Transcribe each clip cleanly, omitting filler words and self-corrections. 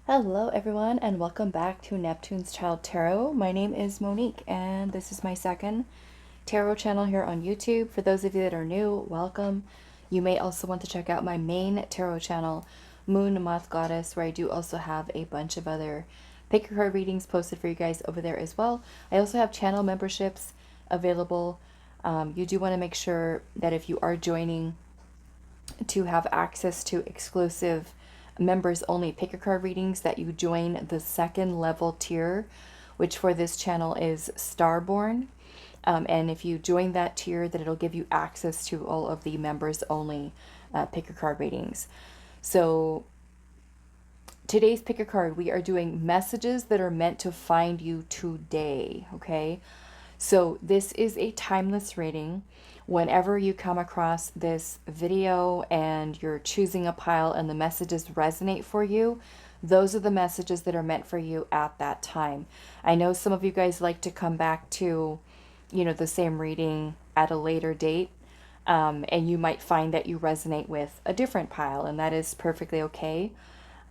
Hello everyone and welcome back to Neptune's Child Tarot. My name is Monique and this is my second tarot channel here on YouTube. For those of you that are new, welcome. You may also want to check out my main tarot channel, Moon Moth Goddess, where I do also have a bunch of other pick your card readings posted for you guys over there as well. I also have channel memberships available. You do want to make sure that if you are joining to have access to exclusive members only pick your card readings, that you join the second level tier, which for this channel is Starborn. And if you join that tier, then it'll give you access to all of the members only pick your card readings. So today's pick a card, we are doing messages that are meant to find you today. Okay, so this is a timeless reading. Whenever you come across this video and you're choosing a pile and the messages resonate for you, those are the messages that are meant for you at that time. I know some of you guys like to come back to, the same reading at a later date. And you might find that you resonate with a different pile, and that is perfectly okay.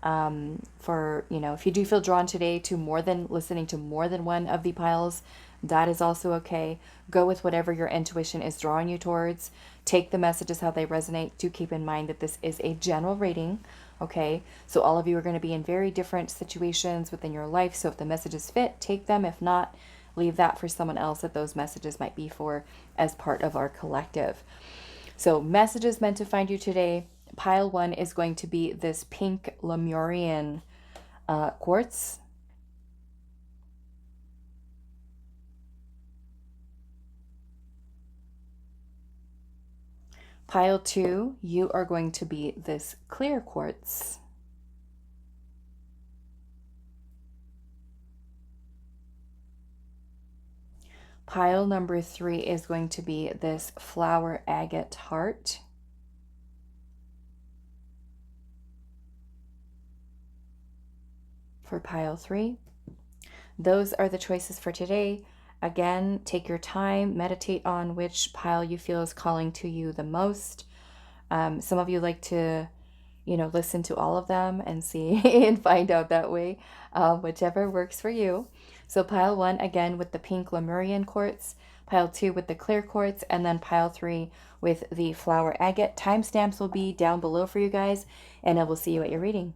If you do feel drawn today to listening to more than one of the piles, that is also okay. Go with whatever your intuition is drawing you towards. Take the messages how they resonate. Do keep in mind that this is a general reading, okay? So all of you are going to be in very different situations within your life. So if the messages fit, take them. If not, leave that for someone else that those messages might be for as part of our collective. So messages meant to find you today. Pile 1 is going to be this pink Lemurian quartz. Pile 2, you are going to be this clear quartz. Pile number 3 is going to be this flower agate heart. For pile 3. Those are the choices for today. Again, take your time, meditate on which pile you feel is calling to you the most. Some of you like to, listen to all of them and see and find out that way, whichever works for you. So pile 1, again, with the pink Lemurian quartz, pile 2 with the clear quartz, and then pile 3 with the flower agate. Timestamps will be down below for you guys, and I will see you at your reading.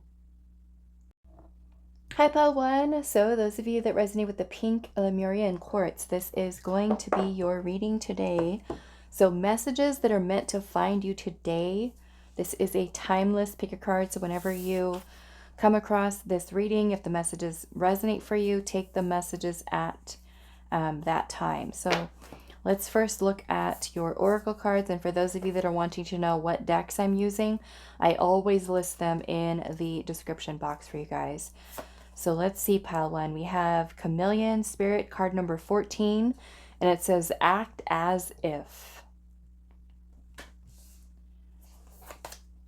Hi pile 1, so those of you that resonate with the pink Lemurian quartz, this is going to be your reading today. So messages that are meant to find you today. This is a timeless pick a card, so whenever you come across this reading, if the messages resonate for you, take the messages at that time. So let's first look at your oracle cards, and for those of you that are wanting to know what decks I'm using, I always list them in the description box for you guys. So let's see, pile 1. We have Chameleon Spirit, card number 14, and it says act as if.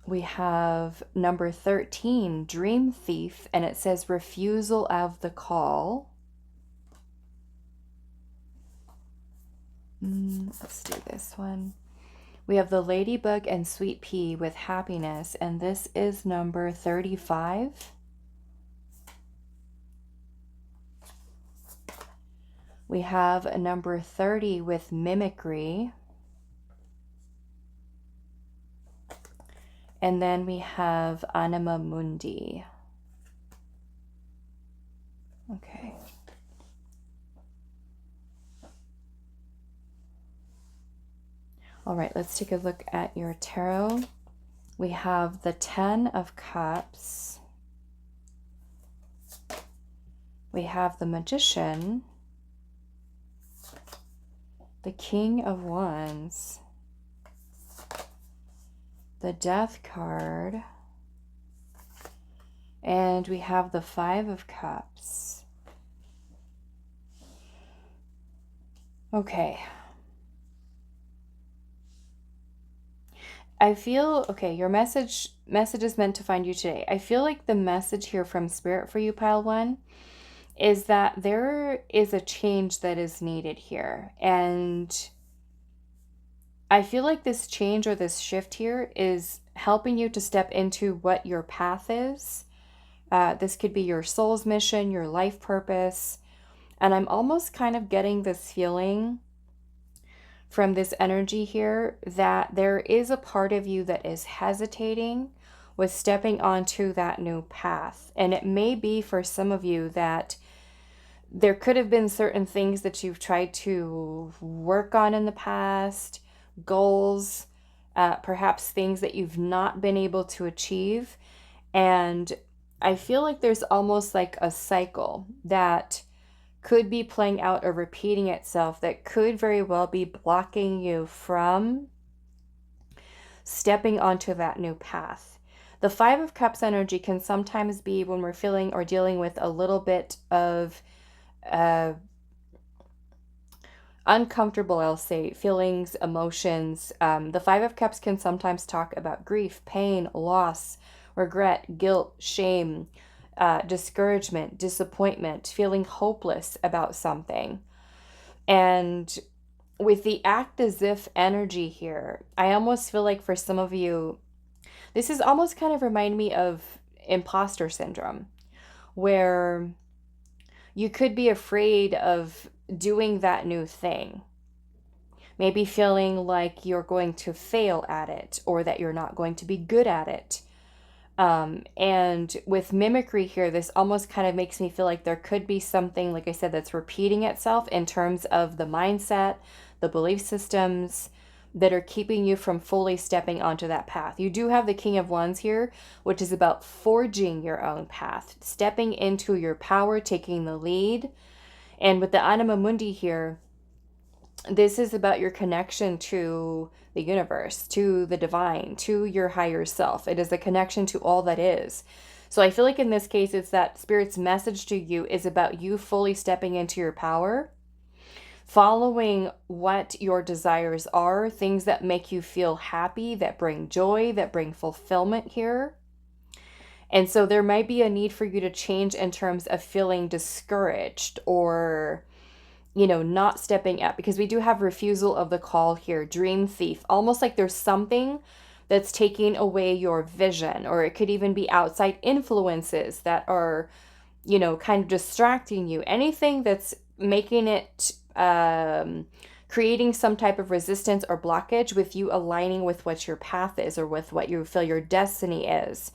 We have number 13, Dream Thief, and it says refusal of the call. Let's do this one. We have the Ladybug and Sweet Pea with happiness, and this is number 35. We have a number 30 with mimicry. And then we have Anima Mundi. Okay. All right, let's take a look at your tarot. We have the 10 of Cups. We have the Magician. The King of Wands, the Death card, and we have the 5 of Cups. Okay. I feel, okay, your message is meant to find you today. I feel like the message here from Spirit for you, pile 1, is that there is a change that is needed here. And I feel like this change or this shift here is helping you to step into what your path is This could be your soul's mission, your life purpose. And I'm almost kind of getting this feeling from this energy here that there is a part of you that is hesitating with stepping onto that new path. And it may be for some of you that there could have been certain things that you've tried to work on in the past, goals, perhaps things that you've not been able to achieve. And I feel like there's almost like a cycle that could be playing out or repeating itself that could very well be blocking you from stepping onto that new path. The Five of Cups energy can sometimes be when we're feeling or dealing with a little bit of uncomfortable, I'll say, feelings, emotions. The Five of Cups can sometimes talk about grief, pain, loss, regret, guilt, shame, discouragement, disappointment, feeling hopeless about something. And with the act as if energy here, I almost feel like for some of you, this is almost kind of remind me of imposter syndrome, where you could be afraid of doing that new thing. Maybe feeling like you're going to fail at it or that you're not going to be good at it. And with mimicry here, this almost kind of makes me feel like there could be something, like I said, that's repeating itself in terms of the mindset, the belief systems that are keeping you from fully stepping onto that path. You do have the King of Wands here, which is about forging your own path, stepping into your power, taking the lead. And with the Anima Mundi here, this is about your connection to the universe, to the divine, to your higher self. It is a connection to all that is. So I feel like in this case, it's that Spirit's message to you is about you fully stepping into your power, following what your desires are, things that make you feel happy, that bring joy, that bring fulfillment here. And so there might be a need for you to change in terms of feeling discouraged or, you know, not stepping up, because we do have refusal of the call here, dream thief, almost like there's something that's taking away your vision, or it could even be outside influences that are, you know, kind of distracting you. Anything that's making it, creating some type of resistance or blockage with you aligning with what your path is or with what you feel your destiny is.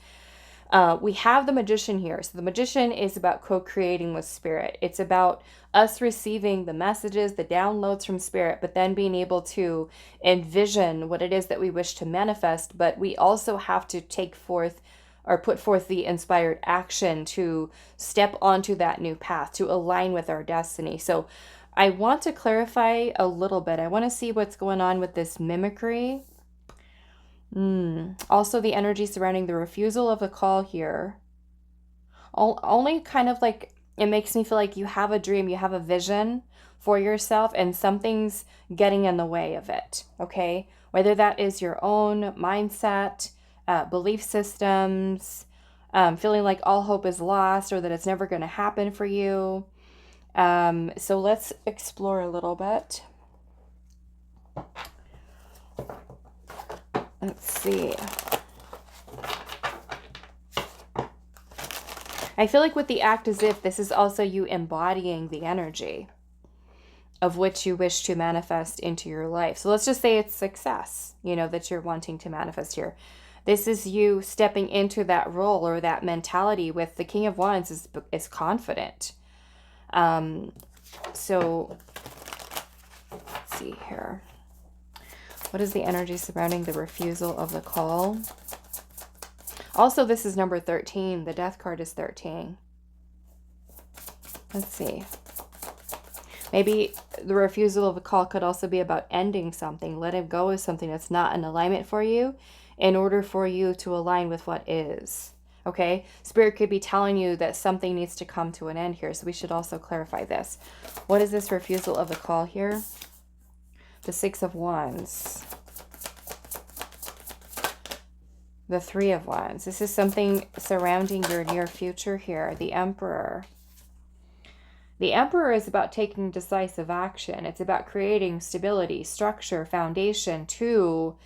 We have the Magician here. So the Magician is about co-creating with Spirit. It's about us receiving the messages, the downloads from Spirit, but then being able to envision what it is that we wish to manifest. But we also have to take forth or put forth the inspired action to step onto that new path, to align with our destiny. So I want to clarify a little bit. I want to see what's going on with this mimicry. Also, the energy surrounding the refusal of the call here. Only kind of like, it makes me feel like you have a dream, you have a vision for yourself, and something's getting in the way of it, okay? Whether that is your own mindset, belief systems, feeling like all hope is lost or that it's never going to happen for you. So let's explore a little bit. Let's see. I feel like with the act as if, this is also you embodying the energy of which you wish to manifest into your life. So let's just say it's success, you know, that you're wanting to manifest here. This is you stepping into that role or that mentality with the King of Wands is confident. So let's see here. What is the energy surrounding the refusal of the call? Also, this is number 13. The Death card is 13. Let's see. Maybe the refusal of the call could also be about ending something, letting go of something that's not in alignment for you in order for you to align with what is. Okay? Spirit could be telling you that something needs to come to an end here, so we should also clarify this. What is this refusal of the call here? The Six of Wands. The Three of Wands. This is something surrounding your near future here. The Emperor. The Emperor is about taking decisive action. It's about creating stability, structure, foundation to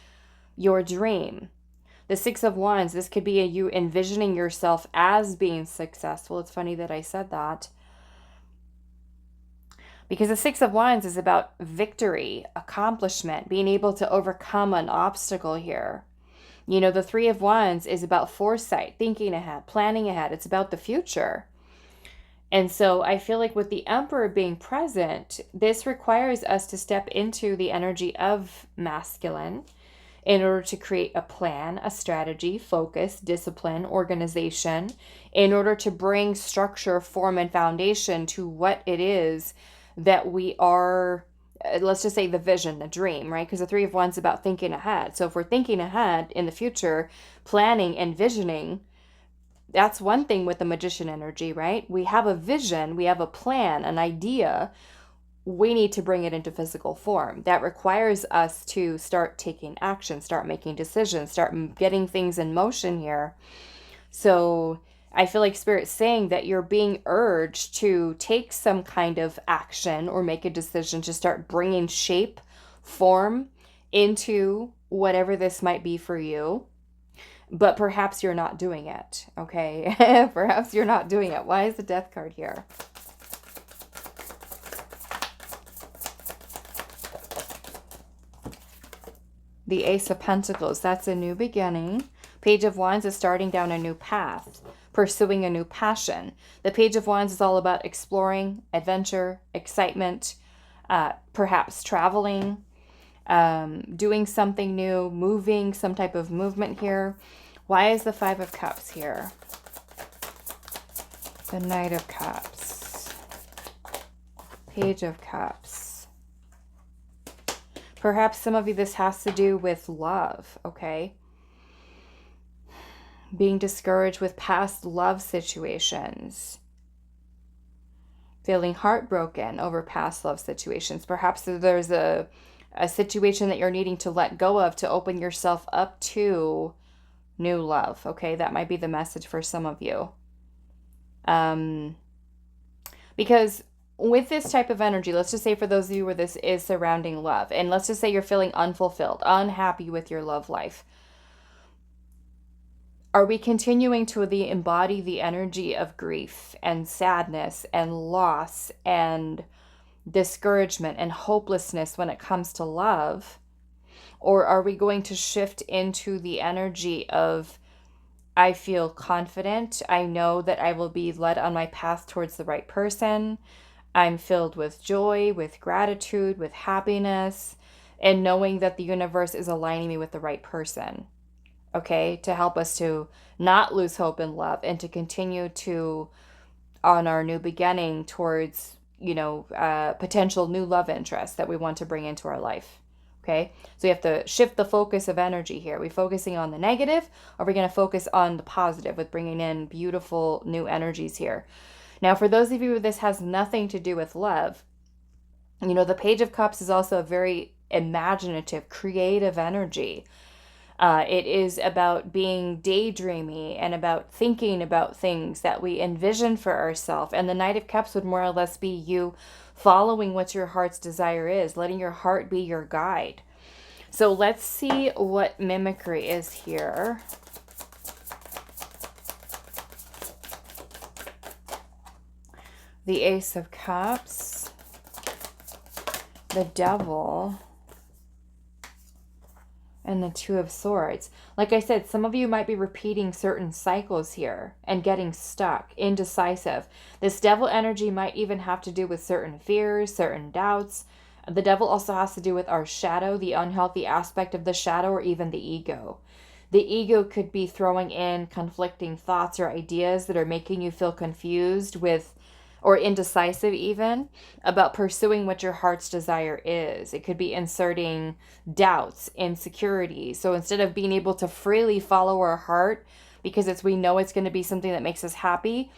your dream. The Six of Wands, this could be you envisioning yourself as being successful. It's funny that I said that. Because the Six of Wands is about victory, accomplishment, being able to overcome an obstacle here. You know, the Three of Wands is about foresight, thinking ahead, planning ahead. It's about the future. And so I feel like with the Emperor being present, this requires us to step into the energy of masculine in order to create a plan, a strategy, focus, discipline, organization, in order to bring structure, form, and foundation to what it is that we are, let's just say the vision, the dream, right? Because the Three of Wands is about thinking ahead. So if we're thinking ahead in the future, planning and visioning, that's one thing with the Magician energy, right? We have a vision, we have a plan, an idea. We need to bring it into physical form. That requires us to start taking action, start making decisions, start getting things in motion here. So I feel like Spirit's saying that you're being urged to take some kind of action or make a decision to start bringing shape, form into whatever this might be for you. But perhaps you're not doing it, okay? Perhaps you're not doing it. Why is the Death card here? The Ace of Pentacles, that's a new beginning. Page of Wands is starting down a new path, pursuing a new passion. The Page of Wands is all about exploring, adventure, excitement, perhaps traveling, doing something new, moving, some type of movement here. Why is the Five of Cups here? The Knight of Cups. Page of Cups. Perhaps some of you, this has to do with love, okay? Being discouraged with past love situations. Feeling heartbroken over past love situations. Perhaps there's a situation that you're needing to let go of to open yourself up to new love, okay? That might be the message for some of you. Because with this type of energy, let's just say for those of you where this is surrounding love, and let's just say you're feeling unfulfilled, unhappy with your love life. Are we continuing to embody the energy of grief and sadness and loss and discouragement and hopelessness when it comes to love? Or are we going to shift into the energy of, I feel confident, I know that I will be led on my path towards the right person, I'm filled with joy, with gratitude, with happiness, and knowing that the universe is aligning me with the right person, okay, to help us to not lose hope in love and to continue to, on our new beginning towards, you know, potential new love interests that we want to bring into our life, okay? So you have to shift the focus of energy here. Are we focusing on the negative, or are we going to focus on the positive with bringing in beautiful new energies here? Now, for those of you, this has nothing to do with love. You know, the Page of Cups is also a very imaginative, creative energy. It is about being daydreamy and about thinking about things that we envision for ourselves. And the Knight of Cups would more or less be you following what your heart's desire is, letting your heart be your guide. So let's see what mimicry is here. The Ace of Cups, the Devil, and the Two of Swords. Like I said, some of you might be repeating certain cycles here and getting stuck, indecisive. This Devil energy might even have to do with certain fears, certain doubts. The Devil also has to do with our shadow, the unhealthy aspect of the shadow, or even the ego. The ego could be throwing in conflicting thoughts or ideas that are making you feel confused with, or indecisive even, about pursuing what your heart's desire is. It could be inserting doubts, insecurities. So instead of being able to freely follow our heart because we know it's going to be something that makes us happy,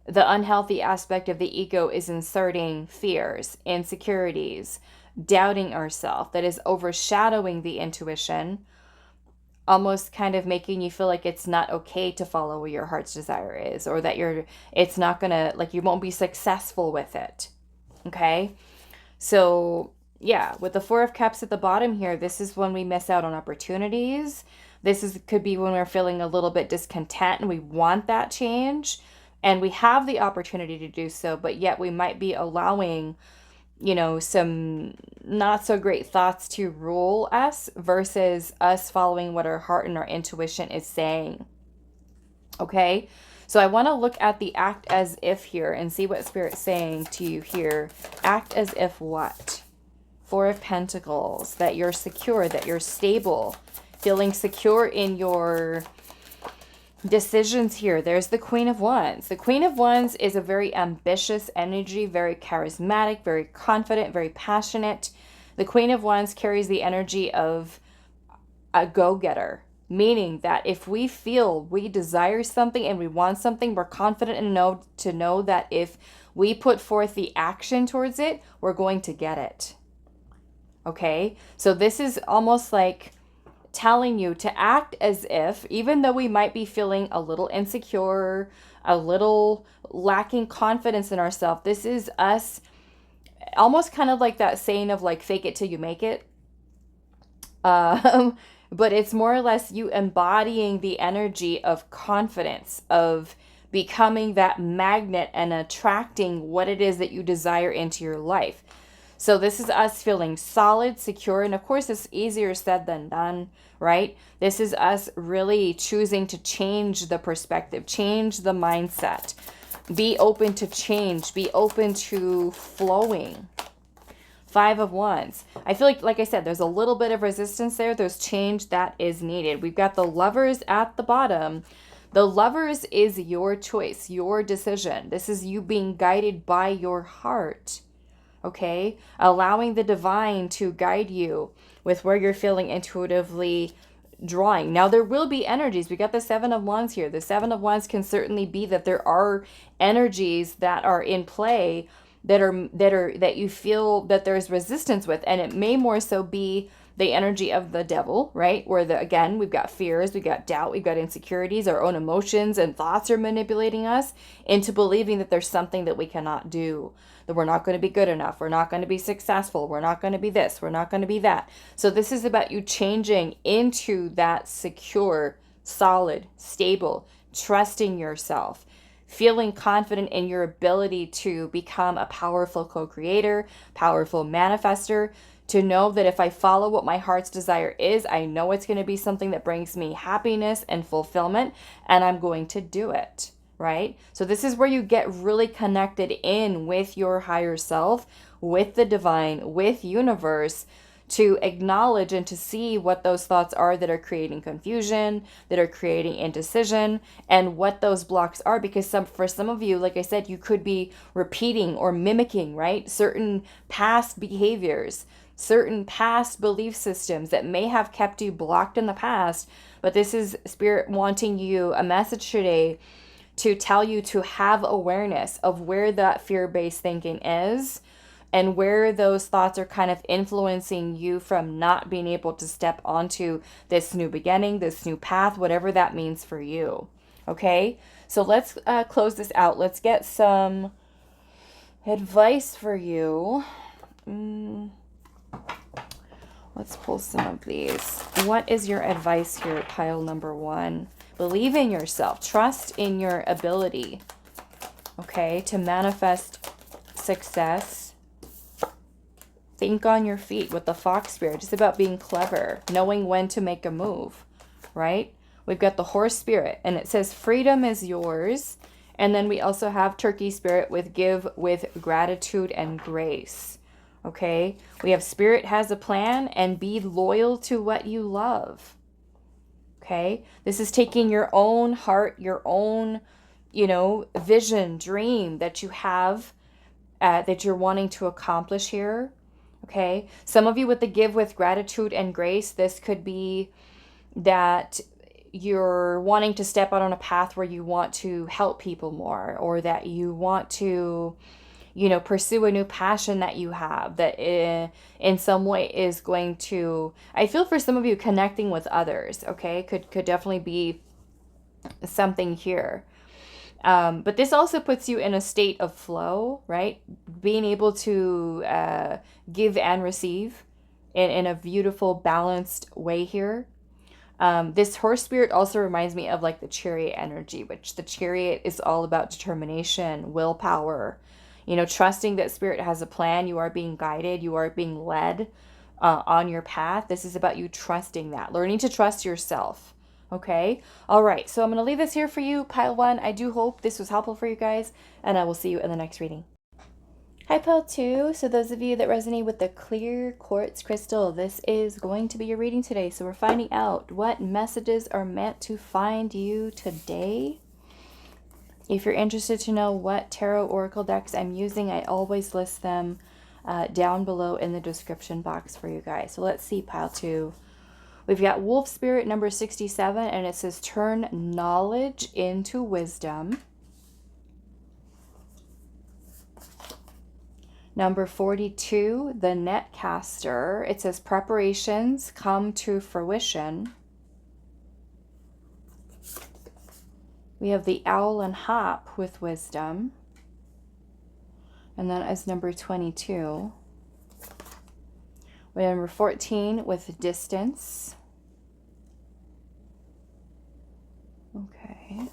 the unhealthy aspect of the ego is inserting fears, insecurities, doubting ourselves that is overshadowing the intuition, almost kind of making you feel like it's not okay to follow what your heart's desire is, or that it's not gonna, like, you won't be successful with it. Okay? So yeah, with the Four of Cups at the bottom here, this is when we miss out on opportunities. Could be when we're feeling a little bit discontent and we want that change, and we have the opportunity to do so, but yet we might be allowing, some not so great thoughts to rule us versus us following what our heart and our intuition is saying. Okay? So I want to look at the act as if here and see what Spirit's saying to you here. Act as if what? Four of Pentacles, that you're secure, that you're stable, feeling secure in your decisions here. There's the Queen of Wands. The Queen of Wands is a very ambitious energy, very charismatic, very confident, very passionate. The Queen of Wands carries the energy of a go-getter, meaning that if we feel we desire something and we want something, we're confident enough to know that if we put forth the action towards it, we're going to get it. Okay? So this is almost like telling you to act as if, even though we might be feeling a little insecure, a little lacking confidence in ourselves, this is us almost kind of like that saying of like, fake it till you make it. But it's more or less you embodying the energy of confidence, of becoming that magnet and attracting what it is that you desire into your life. So this is us feeling solid, secure, and of course it's easier said than done, right? This is us really choosing to change the perspective, change the mindset, be open to change, be open to flowing. Five of Wands. I feel like I said, there's a little bit of resistance there. There's change that is needed. We've got the Lovers at the bottom. The Lovers is your choice, your decision. This is you being guided by your heart. Okay, allowing the divine to guide you with where you're feeling intuitively drawing. Now there will be energies. We got the Seven of Wands here. The Seven of Wands can certainly be that there are energies that are in play that you feel that there's resistance with, and it may more so be the energy of the devil, right? Where again, we've got fears, we've got doubt, we've got insecurities, our own emotions and thoughts are manipulating us into believing that there's something that we cannot do, that we're not going to be good enough, we're not going to be successful, we're not going to be this, we're not going to be that. So this is about you changing into that secure, solid, stable, trusting yourself, feeling confident in your ability to become a powerful co-creator, powerful manifester, to know that if I follow what my heart's desire is, I know it's going to be something that brings me happiness and fulfillment, and I'm going to do it, right? So this is where you get really connected in with your higher self, with the divine, with universe, to acknowledge and to see what those thoughts are that are creating confusion, that are creating indecision, and what those blocks are. Because for some of you, like I said, you could be repeating or mimicking, right? Certain past behaviors, certain past belief systems that may have kept you blocked in the past. But this is Spirit wanting you, a message today, to tell you to have awareness of where that fear-based thinking is, and where those thoughts are kind of influencing you from not being able to step onto this new beginning, this new path, whatever that means for you. Okay? So let's close this out. Let's get some advice for you. Let's pull some of these. What is your advice here, pile number one? Believe in yourself. Trust in your ability, okay, to manifest success. Think on your feet with the Fox Spirit. It's about being clever, knowing when to make a move, right? We've got the Horse Spirit, and it says freedom is yours. And then we also have Turkey Spirit with give with gratitude and grace, okay? We have Spirit has a plan, and be loyal to what you love, okay? This is taking your own heart, your own, vision, dream that you have, that you're wanting to accomplish here. Okay, some of you with the give with gratitude and grace, this could be that you're wanting to step out on a path where you want to help people more, or that you want to, pursue a new passion that you have that in some way is going to, I feel for some of you, connecting with others, okay, could definitely be something here. But this also puts you in a state of flow, right? Being able to give and receive in a beautiful, balanced way here. This horse spirit also reminds me of like the chariot energy, which the chariot is all about determination, willpower, you know, trusting that spirit has a plan. You are being guided, you are being led on your path. This is about you trusting that, learning to trust yourself. Okay. All right. So I'm going to leave this here for you, pile one. I do hope this was helpful for you guys, and I will see you in the next reading. Hi, pile two. So those of you that resonate with the clear quartz crystal, this is going to be your reading today. So we're finding out what messages are meant to find you today. If you're interested to know what tarot oracle decks I'm using, I always list them down below in the description box for you guys. So let's see, pile two. We've got Wolf Spirit number 67, and it says turn knowledge into wisdom. Number 42, the Netcaster. It says preparations come to fruition. We have the Owl and Hop with wisdom. And then as number 22. We have number 14 with distance. Okay.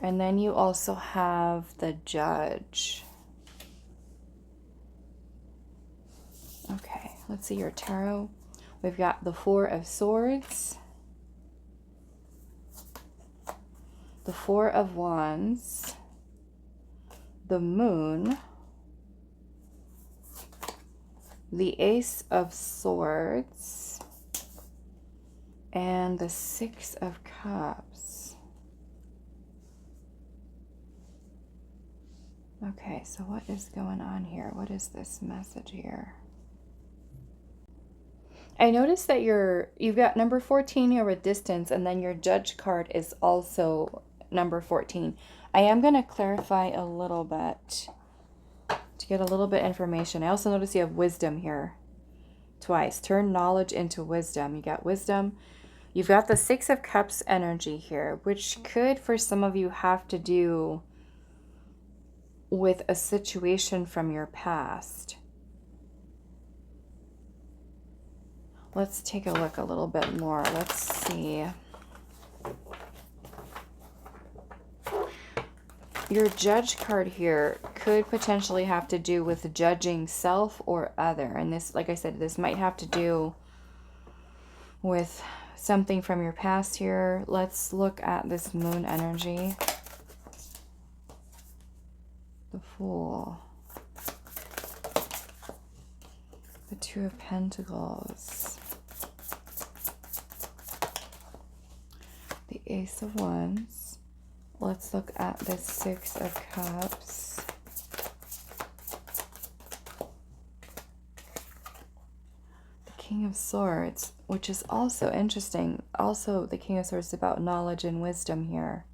And then you also have the Judge. Okay, let's see your tarot. We've got the Four of Swords, the Four of Wands, the Moon, the Ace of Swords, and the Six of Cups. Okay, so what is going on here? What is this message here? I noticed that you've got number 14 here with distance, and then your Judge card is also number 14. I am going to clarify a little bit to get a little bit information. I also notice you have wisdom here twice. Turn knowledge into wisdom. You got wisdom. You've got the Six of Cups energy here, which could, for some of you, have to do with a situation from your past. Let's take a look a little bit more. Let's see. Your Judge card here could potentially have to do with judging self or other. And this, like I said, this might have to do with something from your past here. Let's look at this Moon energy. The Fool. The Two of Pentacles. The Ace of Wands. Let's look at the Six of Cups. The King of Swords, which is also interesting. Also, the King of Swords is about knowledge and wisdom here.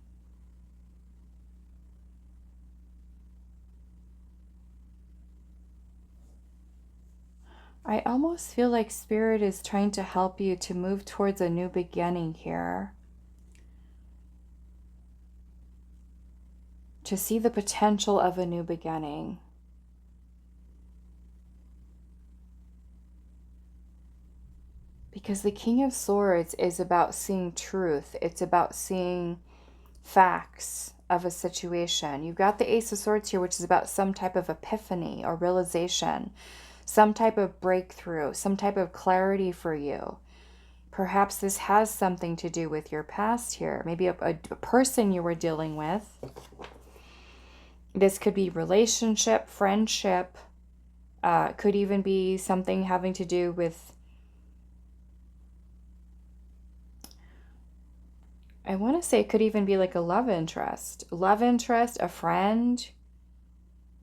I almost feel like Spirit is trying to help you to move towards a new beginning here. To see the potential of a new beginning. Because the King of Swords is about seeing truth. It's about seeing facts of a situation. You've got the Ace of Swords here, which is about some type of epiphany or realization. Some type of breakthrough, some type of clarity for you. Perhaps this has something to do with your past here. Maybe a person you were dealing with. This could be relationship, friendship. Could even be something having to do with, I want to say it could even be like a love interest. Love interest, a friend,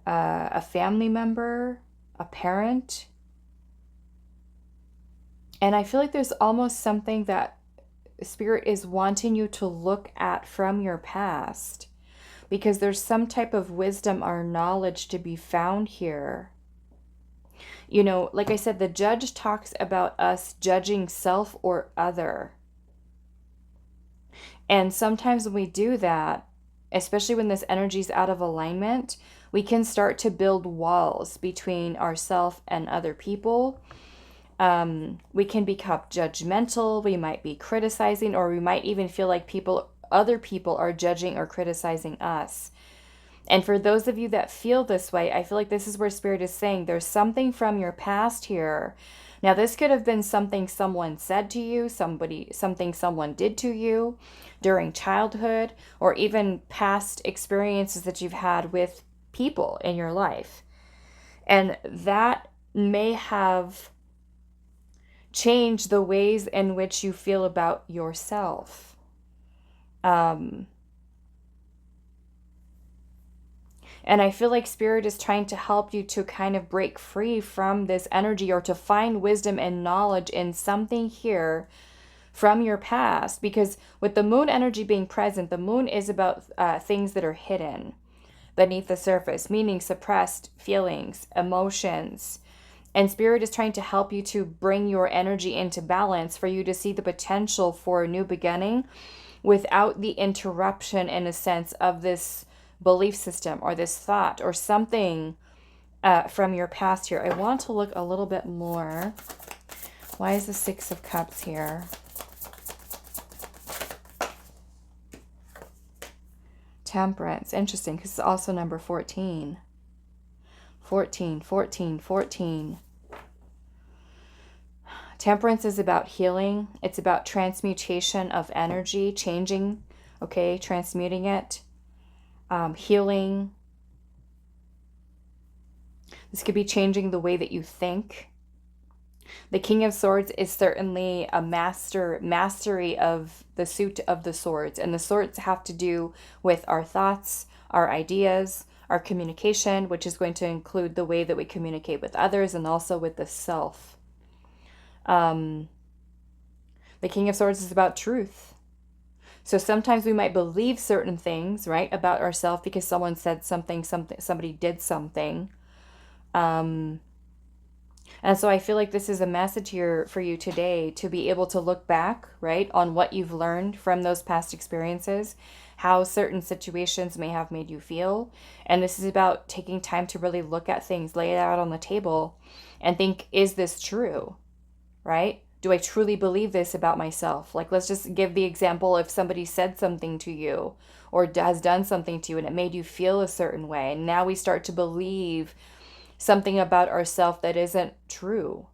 a family member, a parent. And I feel like there's almost something that Spirit is wanting you to look at from your past, because there's some type of wisdom or knowledge to be found here. You know, like I said, the Judge talks about us judging self or other. And sometimes when we do that, especially when this energy is out of alignment, we can start to build walls between ourselves and other people. We can become judgmental. We might be criticizing, or we might even feel like other people are judging or criticizing us. And for those of you that feel this way, I feel like this is where Spirit is saying there's something from your past here. Now, this could have been something someone said to you, something someone did to you during childhood, or even past experiences that you've had with people in your life. And that may have changed the ways in which you feel about yourself. And I feel like Spirit is trying to help you to kind of break free from this energy, or to find wisdom and knowledge in something here from your past. Because with the moon energy being present, the moon is about things that are hidden beneath the surface, meaning suppressed feelings, emotions. And Spirit is trying to help you to bring your energy into balance, for you to see the potential for a new beginning without the interruption, in a sense, of this belief system or this thought or something from your past here. I want to look a little bit more. Why is the Six of Cups here? Temperance. Interesting, because it's also number 14. 14, 14, 14. Temperance is about healing. It's about transmutation of energy, changing, okay, transmuting it. Healing. This could be changing the way that you think. The King of Swords is certainly a mastery of the suit of the swords. And the swords have to do with our thoughts, our ideas, our communication, which is going to include the way that we communicate with others and also with the self. The King of Swords is about truth. So sometimes we might believe certain things, right, about ourselves because someone said something, somebody did something. And so I feel like this is a message here for you today, to be able to look back, right, on what you've learned from those past experiences, how certain situations may have made you feel. And this is about taking time to really look at things, lay it out on the table and think, is this true, right? Do I truly believe this about myself? Like, let's just give the example, if somebody said something to you or has done something to you and it made you feel a certain way, and now we start to believe something about ourselves that isn't true.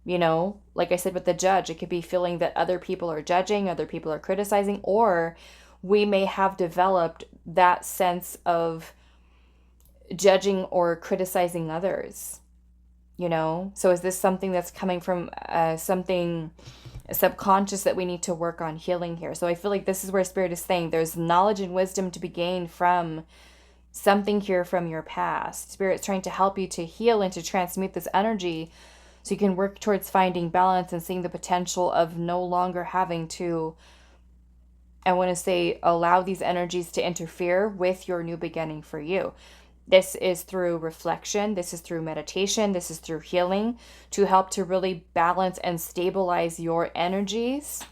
You know, like I said with the judge, it could be feeling that other people are judging, other people are criticizing, or we may have developed that sense of judging or criticizing others. You know, so is this something that's coming from something subconscious that we need to work on healing here? So I feel like this is where Spirit is saying there's knowledge and wisdom to be gained from something here from your past. Spirit's trying to help you to heal and to transmute this energy so you can work towards finding balance and seeing the potential of no longer having to, I want to say, allow these energies to interfere with your new beginning for you. This is through reflection. This is through meditation. This is through healing to help to really balance and stabilize your energies.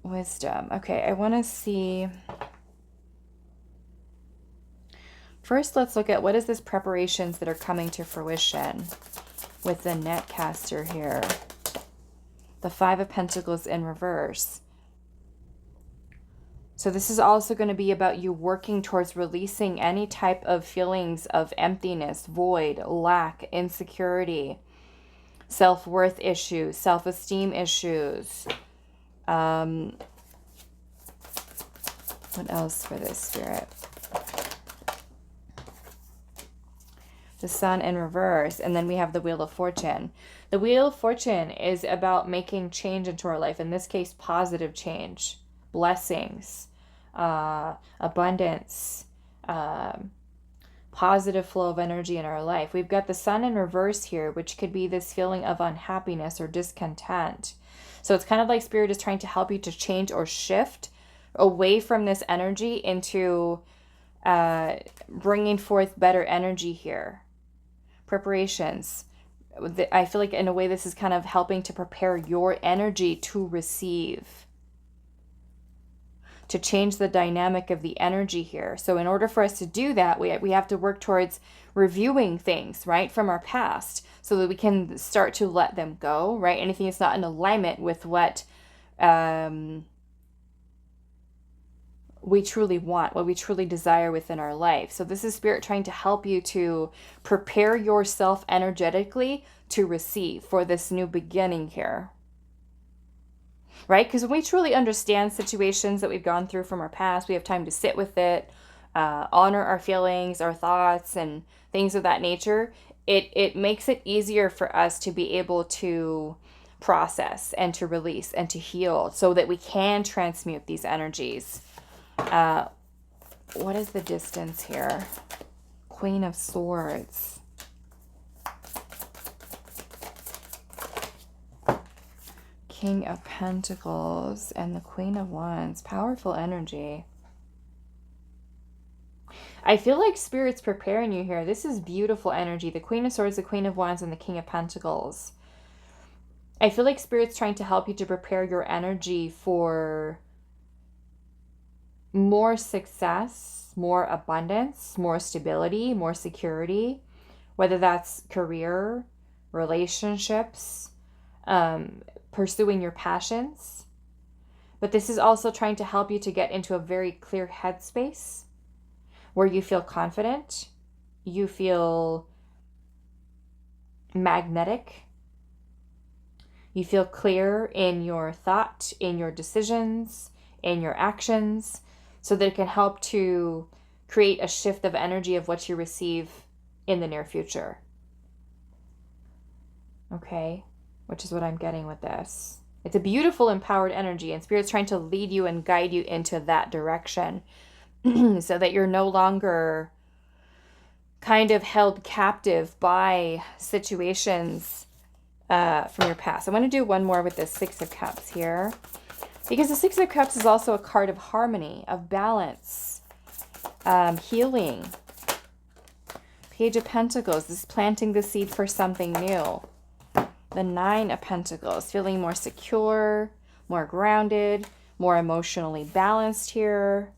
Wisdom. Okay, I want to see. First, let's look at what is this preparations that are coming to fruition with the netcaster here. The Five of Pentacles in reverse. So this is also going to be about you working towards releasing any type of feelings of emptiness, void, lack, insecurity, self-worth issues, self-esteem issues. What else for this, Spirit? The Sun in reverse, and then we have the Wheel of Fortune. The Wheel of Fortune is about making change into our life, in this case, positive change. Blessings, abundance, positive flow of energy in our life. We've got the Sun in reverse here, which could be this feeling of unhappiness or discontent. So it's kind of like Spirit is trying to help you to change or shift away from this energy into bringing forth better energy here. Preparations. I feel like in a way this is kind of helping to prepare your energy to receive. to change the dynamic of the energy here. So in order for us to do that, we have to work towards reviewing things, right, from our past, so that we can start to let them go, right? Anything that's not in alignment with what we truly want, what we truly desire within our life. So this is Spirit trying to help you to prepare yourself energetically to receive for this new beginning here. Right? Because when we truly understand situations that we've gone through from our past, we have time to sit with it, honor our feelings, our thoughts, and things of that nature. It makes it easier for us to be able to process and to release and to heal so that we can transmute these energies. What is the distance here? Queen of Swords. King of Pentacles and the Queen of Wands. Powerful energy. I feel like Spirit's preparing you here. This is beautiful energy. The Queen of Swords, the Queen of Wands, and the King of Pentacles. I feel like Spirit's trying to help you to prepare your energy for more success, more abundance, more stability, more security, whether that's career, relationships, pursuing your passions. But this is also trying to help you to get into a very clear headspace where you feel confident, you feel magnetic, you feel clear in your thought, in your decisions, in your actions, so that it can help to create a shift of energy of what you receive in the near future. Okay, which is what I'm getting with this. It's a beautiful, empowered energy, and Spirit's trying to lead you and guide you into that direction so that you're no longer kind of held captive by situations from your past. I want to do one more with the Six of Cups here, because the Six of Cups is also a card of harmony, of balance, healing. Page of Pentacles, this is planting the seed for something new. The Nine of Pentacles, feeling more secure, more grounded, more emotionally balanced here.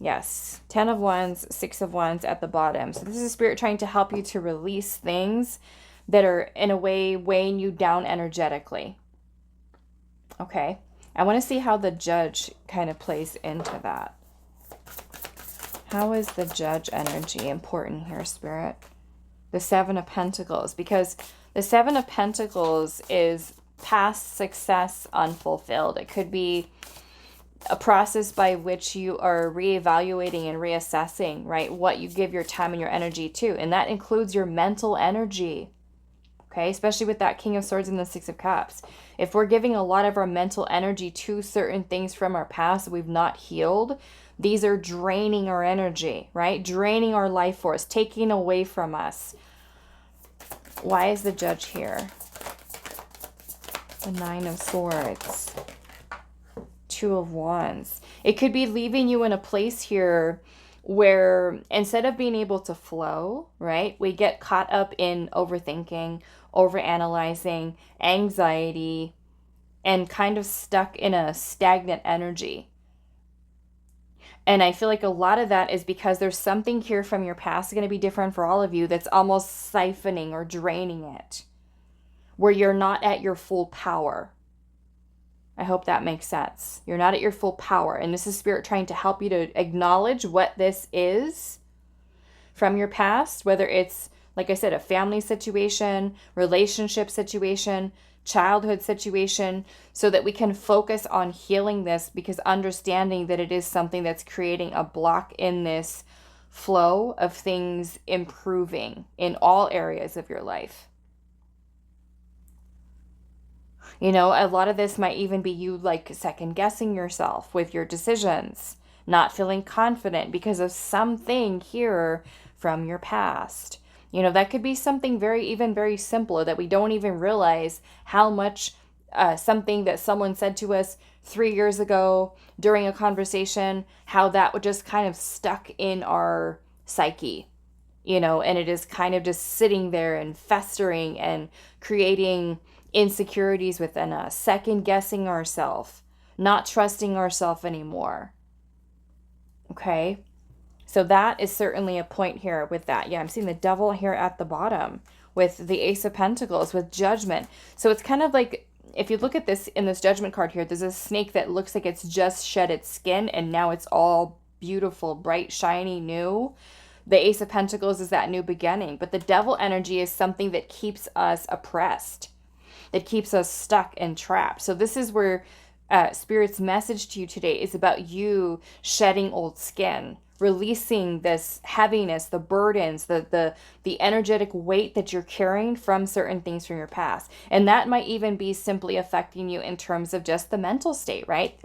Yes, 10 of Wands, 6 of Wands at the bottom. So this is Spirit trying to help you to release things that are in a way weighing you down energetically. Okay, I want to see how the Judge kind of plays into that. How is the Judge energy important here, Spirit? The Seven of Pentacles, because the Seven of Pentacles is past success unfulfilled. It could be a process by which you are reevaluating and reassessing, right, what you give your time and your energy to. And that includes your mental energy, okay, especially with that King of Swords and the Six of Cups. If we're giving a lot of our mental energy to certain things from our past that we've not healed, these are draining our energy, right? Draining our life force, taking away from us. Why is the Judge here? The Nine of Swords. Two of Wands. It could be leaving you in a place here where instead of being able to flow, right, we get caught up in overthinking, overanalyzing, anxiety, and kind of stuck in a stagnant energy. And I feel like a lot of that is because there's something here from your past going to be different for all of you that's almost siphoning or draining it, where you're not at your full power. I hope that makes sense. You're not at your full power. And this is Spirit trying to help you to acknowledge what this is from your past, whether it's, like I said, a family situation, relationship situation, childhood situation, so that we can focus on healing this, because understanding that it is something that's creating a block in this flow of things improving in all areas of your life. You know, a lot of this might even be you like second guessing yourself with your decisions, not feeling confident because of something here from your past. You know, that could be something very simple that we don't even realize how much something that someone said to us 3 years ago during a conversation, how that would just kind of stuck in our psyche, you know, and it is kind of just sitting there and festering and creating insecurities within us, second guessing ourselves, not trusting ourselves anymore. Okay. So that is certainly a point here with that. Yeah, I'm seeing the devil here at the bottom with the Ace of Pentacles, with judgment. So it's kind of like, if you look at this in this judgment card here, there's a snake that looks like it's just shed its skin and now it's all beautiful, bright, shiny, new. The Ace of Pentacles is that new beginning. But the devil energy is something that keeps us oppressed, that keeps us stuck and trapped. So this is where Spirit's message to you today is about you shedding old skin, releasing this heaviness, the burdens, the energetic weight that you're carrying from certain things from your past. And that might even be simply affecting you in terms of just the mental state, right?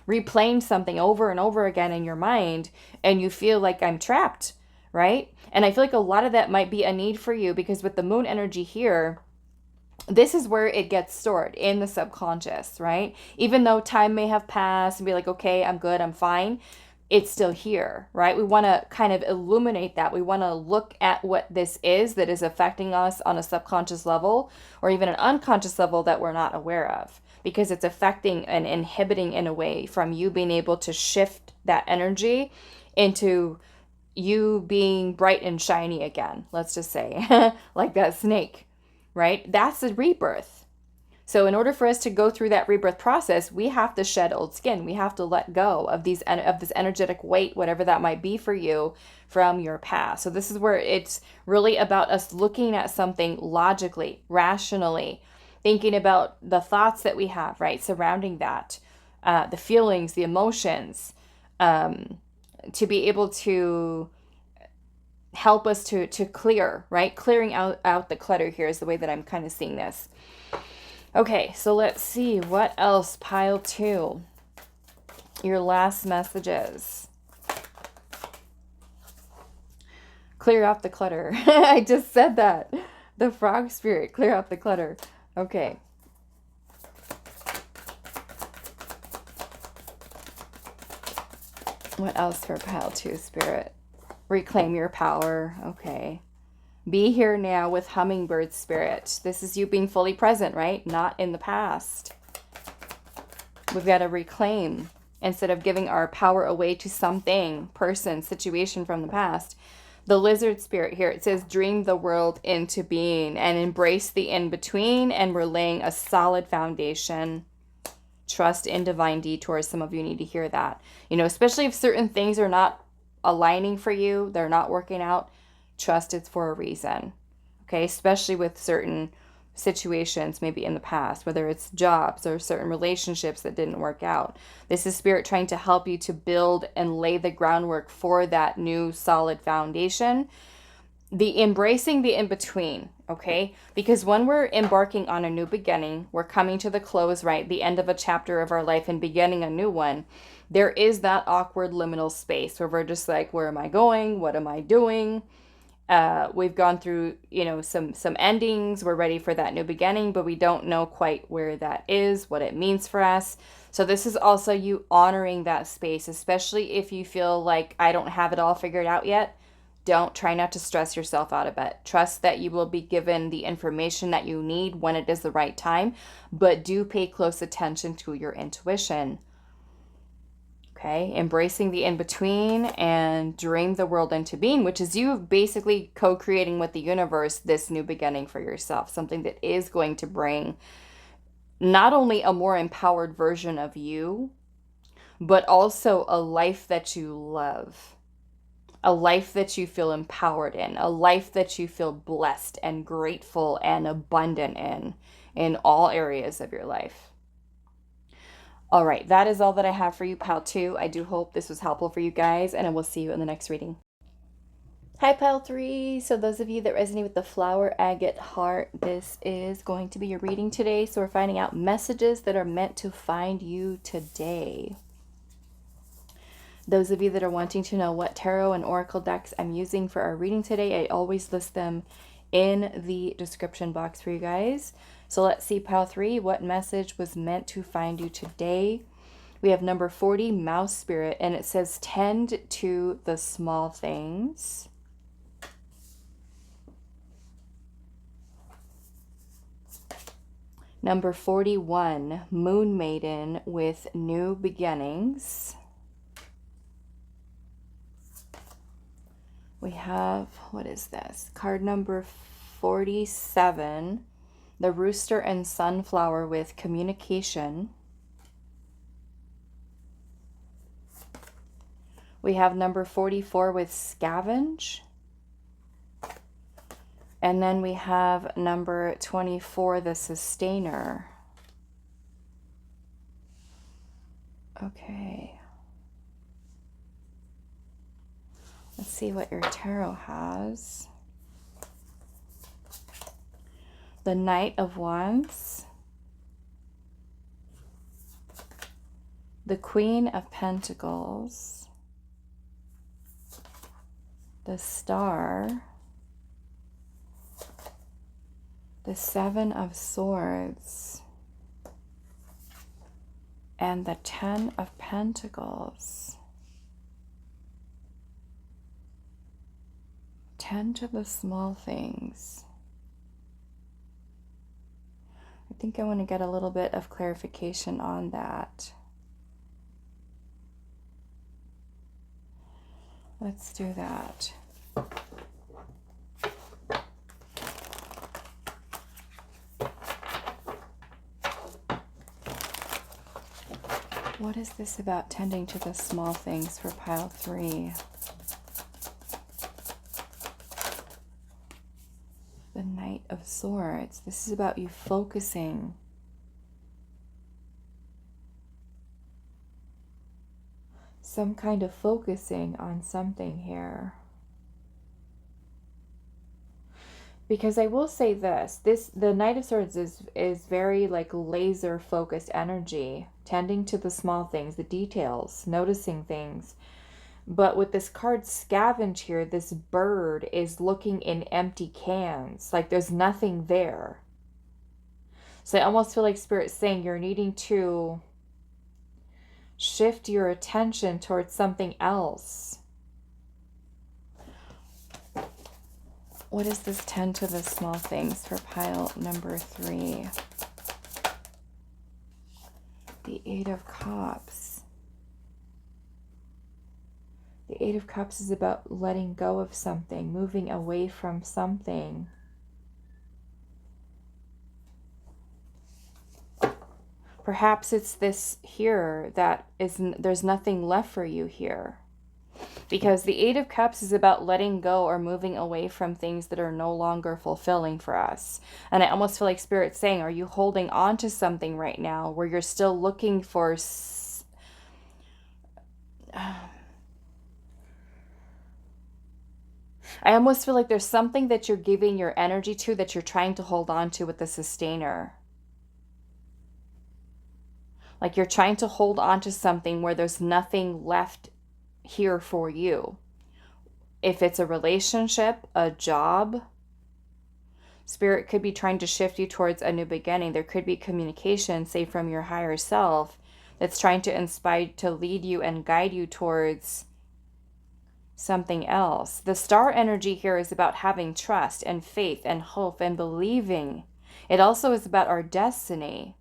Replaying something over and over again in your mind, and you feel like I'm trapped, right? And I feel like a lot of that might be a need for you, because with the moon energy here, this is where it gets stored in the subconscious, right? Even though time may have passed and be like, okay, I'm good, I'm fine, it's still here, right? We want to kind of illuminate that. We want to look at what this is that is affecting us on a subconscious level, or even an unconscious level that we're not aware of, because it's affecting and inhibiting in a way from you being able to shift that energy into you being bright and shiny again, let's just say, like that snake, right? That's a rebirth. So in order for us to go through that rebirth process, we have to shed old skin. We have to let go of this energetic weight, whatever that might be for you, from your past. So this is where it's really about us looking at something logically, rationally, thinking about the thoughts that we have, right, surrounding that, the feelings, the emotions, to be able to help us to clear, right? Clearing out the clutter here is the way that I'm kind of seeing this. Okay, so let's see what else. Pile 2. Your last messages. Clear out the clutter. I just said that. The frog spirit, clear out the clutter. Okay. What else for pile 2, spirit? Reclaim your power. Okay. Be here now with hummingbird spirit. This is you being fully present, right? Not in the past. We've got to reclaim instead of giving our power away to something, person, situation from the past. The lizard spirit here, it says dream the world into being and embrace the in-between, and we're laying a solid foundation. Trust in divine detours. Some of you need to hear that. You know, especially if certain things are not aligning for you, they're not working out. Trust it's for a reason, okay? Especially with certain situations maybe in the past, whether it's jobs or certain relationships that didn't work out. This is spirit trying to help you to build and lay the groundwork for that new solid foundation. The embracing the in-between, okay? Because when we're embarking on a new beginning, we're coming to the close, right? The end of a chapter of our life and beginning a new one. There is that awkward liminal space where we're just like, where am I going? What am I doing? We've gone through, you know, some endings. We're ready for that new beginning, but we don't know quite where that is, what it means for us. So this is also you honoring that space, especially if you feel like I don't have it all figured out yet. Don't try not to stress yourself out of it. Trust that you will be given the information that you need when it is the right time, but do pay close attention to your intuition. Okay, embracing the in-between and dream the world into being, which is you basically co-creating with the universe this new beginning for yourself, something that is going to bring not only a more empowered version of you, but also a life that you love, a life that you feel empowered in, a life that you feel blessed and grateful and abundant in all areas of your life. All right, that is all that I have for you, Pile 2. I do hope this was helpful for you guys, and I will see you in the next reading. Hi, Pile 3. So those of you that resonate with the flower agate heart, this is going to be your reading today. So we're finding out messages that are meant to find you today. Those of you that are wanting to know what tarot and oracle decks I'm using for our reading today, I always list them in the description box for you guys. So let's see, Pile 3, what message was meant to find you today? We have number 40, Mouse Spirit, and it says, tend to the small things. Number 41, Moon Maiden with new beginnings. We have, what is this? Card number 47, the Rooster and Sunflower with communication. We have number 44 with Scavenge. And then we have number 24, the Sustainer. Okay. Let's see what your tarot has. The Knight of Wands. The Queen of Pentacles. The Star. The Seven of Swords. And the Ten of Pentacles. Tend to the small things. I think I want to get a little bit of clarification on that. Let's do that. What is this about tending to the small things for pile 3? The Knight of Swords. This is about you focusing. Some kind of focusing on something here. Because I will say this, the Knight of Swords is very like laser focused energy, tending to the small things, the details, noticing things. But with this card Scavenge here, this bird is looking in empty cans, like there's nothing there. So I almost feel like Spirit's saying you're needing to shift your attention towards something else. What is this tend to the small things for pile number 3? The Eight of Cups. The Eight of Cups is about letting go of something, moving away from something. Perhaps it's this here that there's nothing left for you here. Because the Eight of Cups is about letting go or moving away from things that are no longer fulfilling for us. And I almost feel like Spirit's saying, are you holding on to something right now where you're still looking for... I almost feel like there's something that you're giving your energy to that you're trying to hold on to with the Sustainer. Like you're trying to hold on to something where there's nothing left here for you. If it's a relationship, a job, Spirit could be trying to shift you towards a new beginning. There could be communication, say from your higher self, that's trying to inspire, to lead you and guide you towards something else. The Star energy here is about having trust and faith and hope and believing. It also is about our destiny.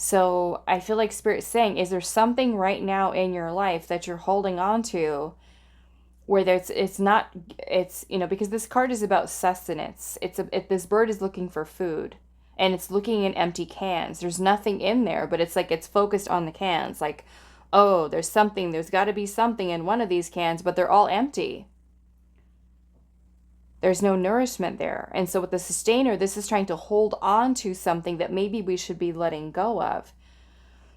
So I feel like Spirit's saying, is there something right now in your life that you're holding on to where it's you know, because this card is about sustenance. This bird is looking for food and it's looking in empty cans. There's nothing in there, but it's like it's focused on the cans. Like, oh, there's got to be something in one of these cans, but they're all empty. There's no nourishment there. And so with the Sustainer, this is trying to hold on to something that maybe we should be letting go of.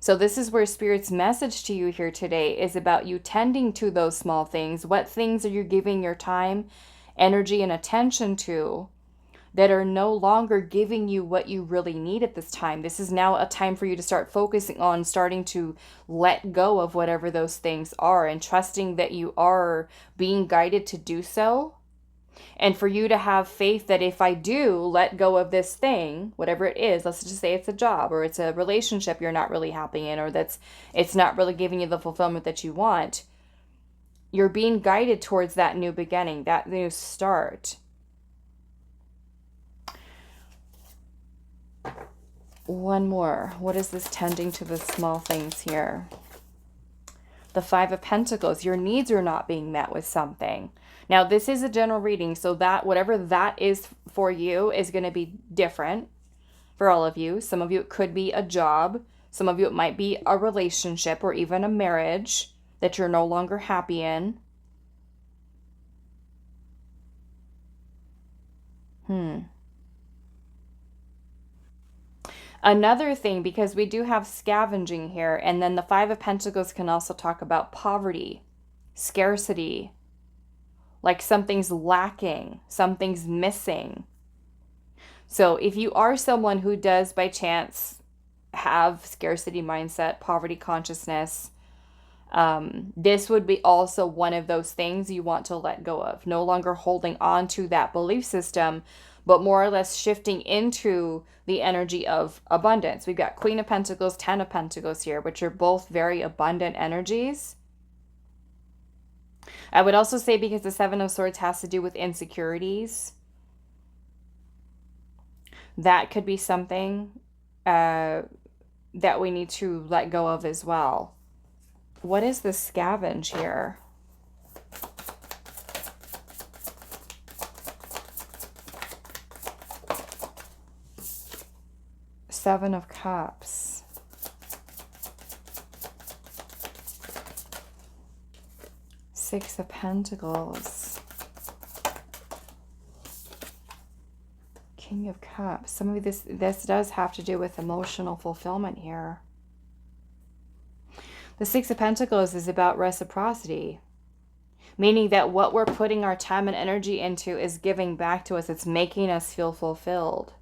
So this is where Spirit's message to you here today is about you tending to those small things. What things are you giving your time, energy, and attention to that are no longer giving you what you really need at this time? This is now a time for you to start focusing on starting to let go of whatever those things are and trusting that you are being guided to do so. And for you to have faith that if I do let go of this thing, whatever it is, let's just say it's a job or it's a relationship you're not really happy in, or it's not really giving you the fulfillment that you want, you're being guided towards that new beginning, that new start. One more. What is this tending to the small things here? The Five of Pentacles. Your needs are not being met with something. Now, this is a general reading, so that whatever that is for you is going to be different for all of you. Some of you, it could be a job. Some of you, it might be a relationship or even a marriage that you're no longer happy in. Another thing, because we do have scavenging here, and then the Five of Pentacles can also talk about poverty, scarcity, like something's lacking, something's missing. So if you are someone who does by chance have scarcity mindset, poverty consciousness, this would be also one of those things you want to let go of. No longer holding on to that belief system, but more or less shifting into the energy of abundance. We've got Queen of Pentacles, Ten of Pentacles here, which are both very abundant energies. I would also say, because the Seven of Swords has to do with insecurities, that could be something that we need to let go of as well. What is the scavenge here? Seven of Cups. Six of Pentacles. King of Cups. Some of this does have to do with emotional fulfillment here. The Six of Pentacles is about reciprocity, meaning that what we're putting our time and energy into is giving back to us. It's making us feel fulfilled.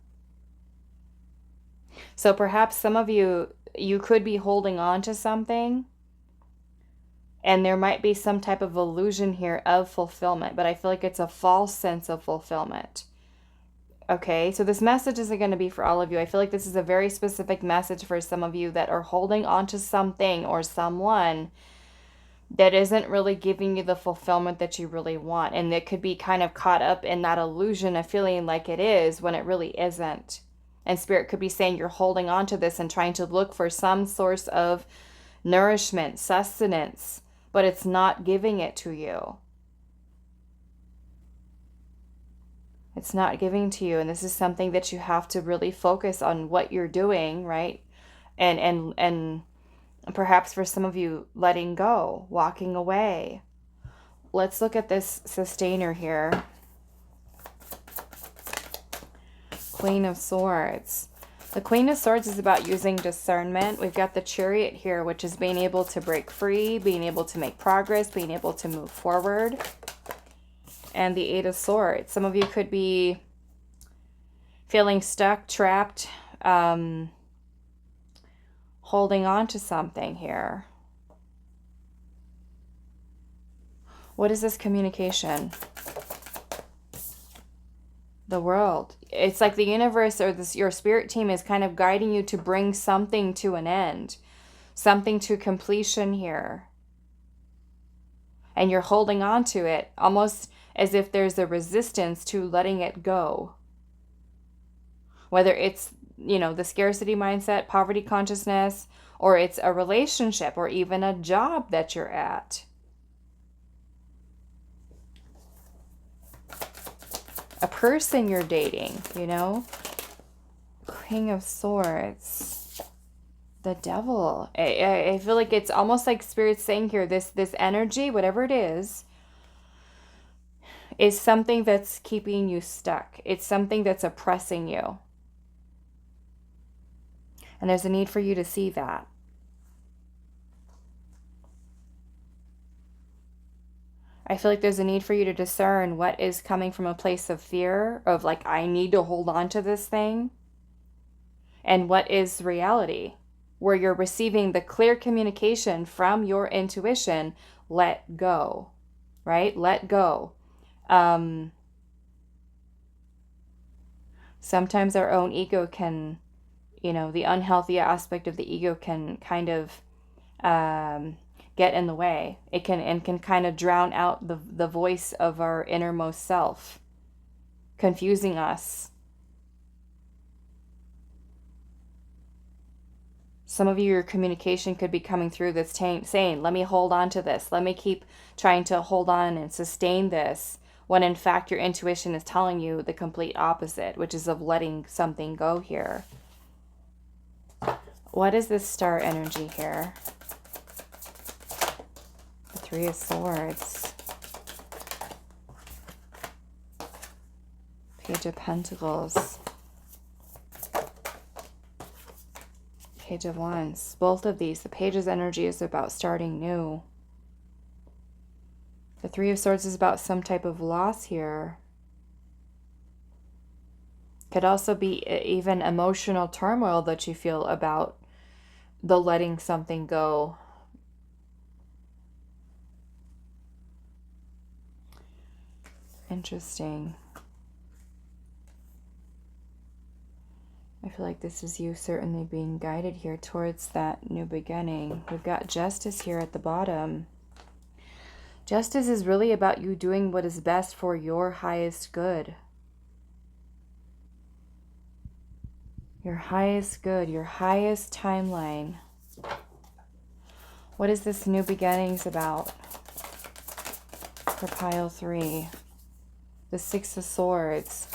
So perhaps some of you could be holding on to something, and there might be some type of illusion here of fulfillment, but I feel like it's a false sense of fulfillment. Okay, so this message isn't going to be for all of you. I feel like this is a very specific message for some of you that are holding on to something or someone that isn't really giving you the fulfillment that you really want. And that could be kind of caught up in that illusion of feeling like it is when it really isn't. And Spirit could be saying you're holding on to this and trying to look for some source of nourishment, sustenance, but it's not giving it to you. It's not giving to you, and this is something that you have to really focus on what you're doing, right? And perhaps for some of you, letting go, walking away. Let's look at this sustainer here. Queen of Swords. The Queen of Swords is about using discernment. We've got the Chariot here, which is being able to break free, being able to make progress, being able to move forward. And the Eight of Swords. Some of you could be feeling stuck, trapped, holding on to something here. What is this communication? The World. It's like the universe or your spirit team is kind of guiding you to bring something to an end, something to completion here. And you're holding on to it almost as if there's a resistance to letting it go. Whether it's, the scarcity mindset, poverty consciousness, or it's a relationship or even a job that you're at. A person you're dating, King of Swords. The Devil. I feel like it's almost like Spirit's saying here, this energy, whatever it is something that's keeping you stuck. It's something that's oppressing you. And there's a need for you to see that. I feel like there's a need for you to discern what is coming from a place of fear, of like, I need to hold on to this thing, and what is reality, where you're receiving the clear communication from your intuition. Let go, right? Let go. Sometimes our own ego can, the unhealthy aspect of the ego can kind of get in the way. It can kind of drown out the voice of our innermost self, confusing us. Some of you, your communication could be coming through this saying, let me hold on to this. Let me keep trying to hold on and sustain this. When in fact, your intuition is telling you the complete opposite, which is of letting something go here. What is this star energy here? The Three of Swords. Page of Pentacles. Page of Wands. Both of these, the Page's energy is about starting new. The Three of Swords is about some type of loss here. Could also be even emotional turmoil that you feel about the letting something go. Interesting. I feel like this is you certainly being guided here towards that new beginning. We've got Justice here at the bottom. Justice is really about you doing what is best for your highest good. Your highest good, your highest timeline. What is this new beginnings about for pile 3? The Six of Swords.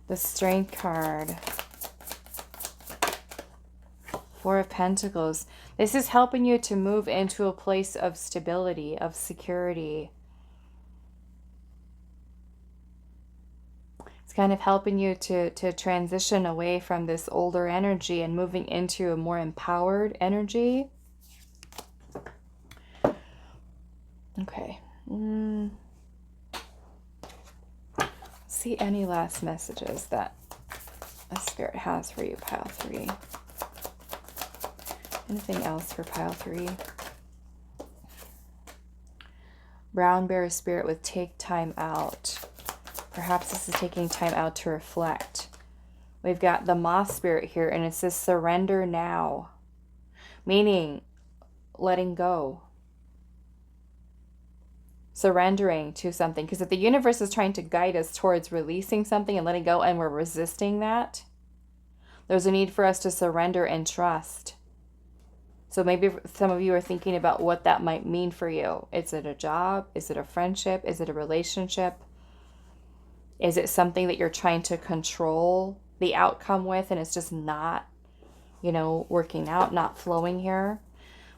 The Strength card. Four of Pentacles. This is helping you to move into a place of stability, of security. It's kind of helping you to transition away from this older energy and moving into a more empowered energy. Okay. See any last messages that a spirit has for you, pile 3. Anything else for pile 3? Brown bear spirit with take time out. Perhaps this is taking time out to reflect. We've got the moth spirit here, and it says surrender now, meaning letting go. Surrendering to something, because if the universe is trying to guide us towards releasing something and letting go, and we're resisting that, there's a need for us to surrender and trust. So maybe some of you are thinking about what that might mean for you. Is it a job? Is it a friendship? Is it a relationship? Is it something that you're trying to control the outcome with, and it's just not, working out, not flowing here?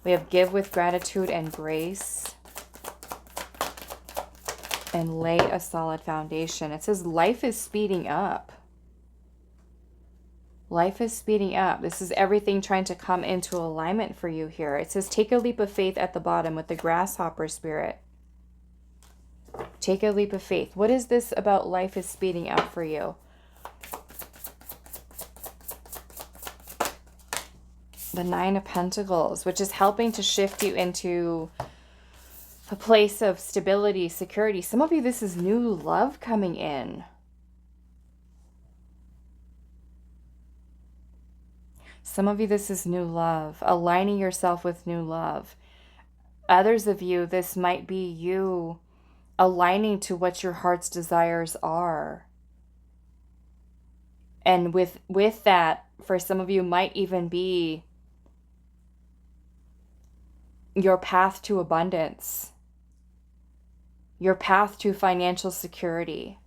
We have give with gratitude and grace. And lay a solid foundation. It says life is speeding up. Life is speeding up. This is everything trying to come into alignment for you here. It says take a leap of faith at the bottom with the grasshopper spirit. Take a leap of faith. What is this about life is speeding up for you? The Nine of Pentacles, which is helping to shift you into a place of stability, security. Some of you, this is new love coming in. Some of you, this is new love, aligning yourself with new love. Others of you, this might be you aligning to what your heart's desires are. And with that, for some of you, might even be your path to abundance. Your path to financial security.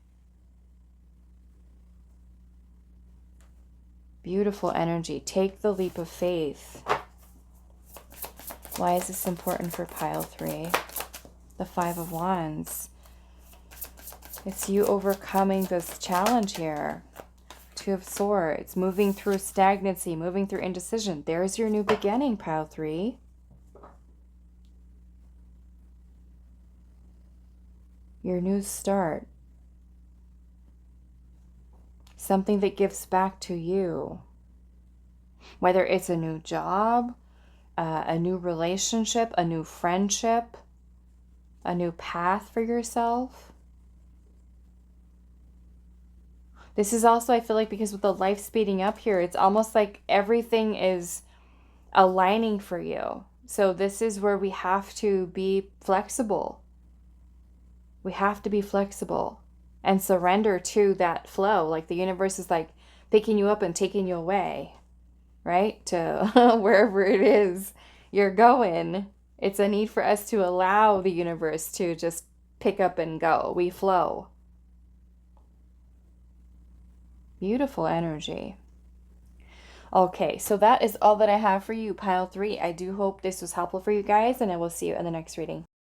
Beautiful energy. Take the leap of faith. Why is this important for pile 3? The Five of Wands. It's you overcoming this challenge here. Two of Swords. Moving through stagnancy. Moving through indecision. There's your new beginning, pile 3. Your new start. Something that gives back to you. Whether it's a new job, a new relationship, a new friendship, a new path for yourself. This is also, I feel like, because with the life speeding up here, it's almost like everything is aligning for you. So this is where we have to be flexible. We have to be flexible and surrender to that flow. Like the universe is like picking you up and taking you away. right? To wherever it is you're going. It's a need for us to allow the universe to just pick up and go. We flow. Beautiful energy. Okay, so that is all that I have for you, pile 3. I do hope this was helpful for you guys, and I will see you in the next reading.